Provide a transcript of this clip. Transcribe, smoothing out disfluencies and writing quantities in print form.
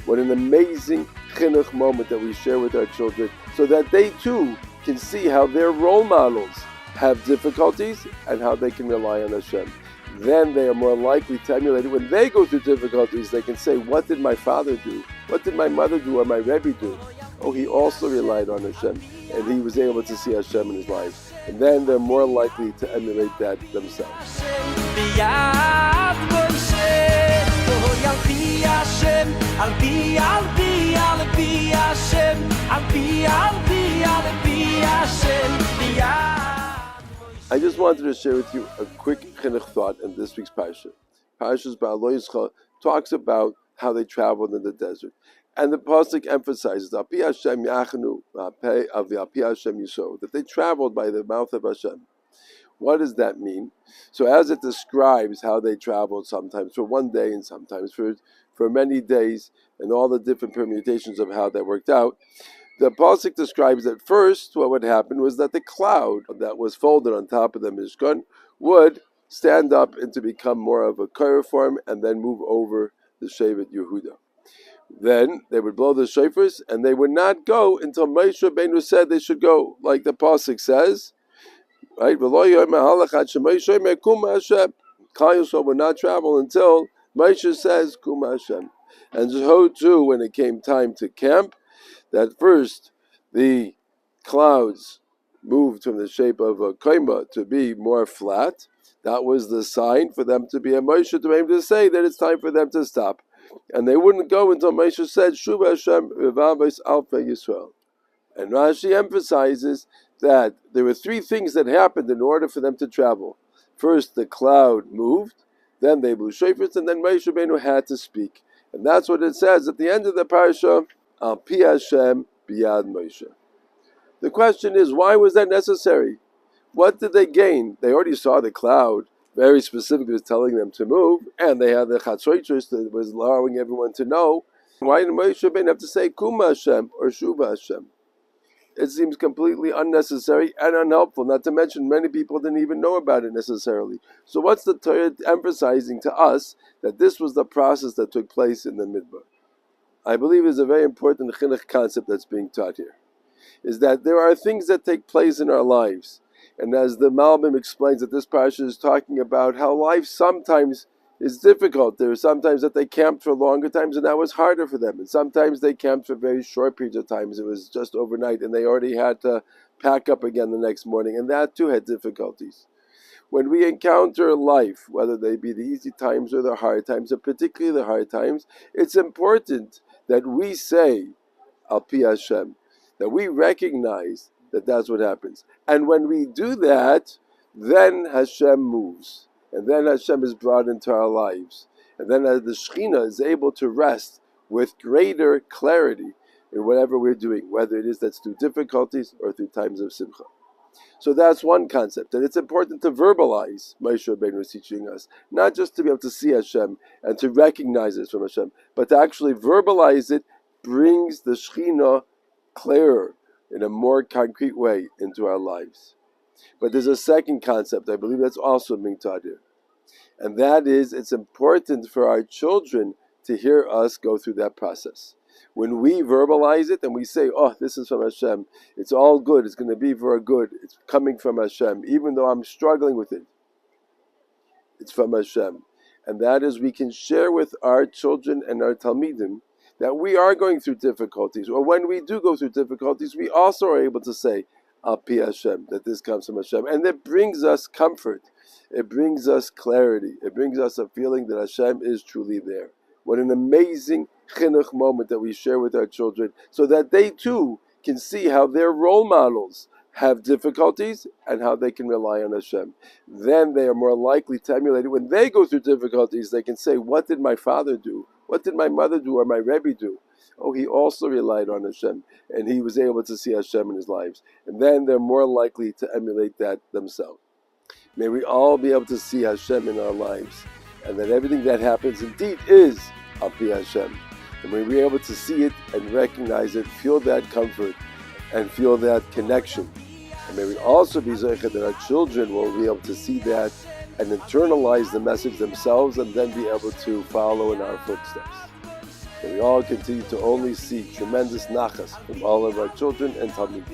What an amazing chinuch moment that we share with our children, so that they too can see how their role models have difficulties and how they can rely on Hashem. Then they are more likely to emulate it. When they go through difficulties, they can say, what did my father do? What did my mother do or my Rebbe do? Oh, he also relied on Hashem, and he was able to see Hashem in his life. And then they're more likely to emulate that themselves. I just wanted to share with you a quick chinuch thought in this week's parsha. Parshas Ba'alo Yisrael talks about how they traveled in the desert. And the pasuk emphasizes that they traveled by the mouth of Hashem. What does that mean? So as it describes how they traveled, sometimes for one day and sometimes for many days, and all the different permutations of how that worked out, the pasuk describes that first what would happen was that the cloud that was folded on top of the Mishkan would stand up and to become more of a Korah form and then move over the Shevet Yehuda. Then they would blow the shofars and they would not go until Moshe Rabbeinu said they should go, like the pasuk says, right? Klal Yisrael would not travel until Moshe says, Kum Hashem. And so too, when it came time to camp, that first the clouds moved from the shape of a koima to be more flat. That was the sign for them to be a Moshe to be able to say that it's time for them to stop. And they wouldn't go until Moshe said, Shuv Hashem Revavos Alpha Yisrael. And Rashi emphasizes that there were three things that happened in order for them to travel. First, the cloud moved, then they blew shofars, and then Moshe Rabbeinu had to speak. And that's what it says at the end of the parasha, Al Pi Hashem Biyad Moshe. The question is, why was that necessary? What did they gain? They already saw the cloud, very specifically was telling them to move, and they had the Chatzoitrus that was allowing everyone to know. Why did Moshe Rabbeinu have to say Kum Hashem or Shuv Hashem? It seems completely unnecessary and unhelpful, not to mention many people didn't even know about it necessarily. So what's the Torah emphasizing to us? That this was the process that took place in the Midbar. I believe is a very important chinuch concept that's being taught here, is that there are things that take place in our lives. And as the Malbim explains that this parasha is talking about how life sometimes is difficult. There are sometimes that they camped for longer times and that was harder for them. And sometimes they camped for very short periods of times. It was just overnight and they already had to pack up again the next morning. And that too had difficulties. When we encounter life, whether they be the easy times or the hard times, and particularly the hard times, it's important that we say, Al Pi Hashem, that we recognize that that's what happens. And when we do that, then Hashem moves. And then Hashem is brought into our lives. And then the Shekhinah is able to rest with greater clarity in whatever we're doing, whether it is that's through difficulties or through times of simcha. So that's one concept. And it's important to verbalize, Moshe Rabbeinu is teaching us, not just to be able to see Hashem and to recognize it from Hashem, but to actually verbalize it brings the Shekhinah clearer in a more concrete way into our lives. But there's a second concept, I believe that's also being taught here. And that is, it's important for our children to hear us go through that process. When we verbalize it and we say, oh, this is from Hashem, it's all good, it's going to be for a good, it's coming from Hashem, even though I'm struggling with it, it's from Hashem. And that is, we can share with our children and our Talmidim that we are going through difficulties, or when we do go through difficulties, we also are able to say, Al Pi Hashem, that this comes from Hashem. And it brings us comfort, it brings us clarity, it brings us a feeling that Hashem is truly there. What an amazing chinuch moment that we share with our children, so that they too can see how their role models have difficulties and how they can rely on Hashem. Then they are more likely to emulate it. When they go through difficulties, they can say, what did my father do? What did my mother do or my Rebbe do? Oh, he also relied on Hashem, and he was able to see Hashem in his lives. And then they're more likely to emulate that themselves. May we all be able to see Hashem in our lives, and that everything that happens indeed is Al Pi Hashem. And may we be able to see it and recognize it, feel that comfort, and feel that connection And may we also be zeicha that our children will be able to see that and internalize the message themselves and then be able to follow in our footsteps. May we all continue to only see tremendous nachas from all of our children and talmidim.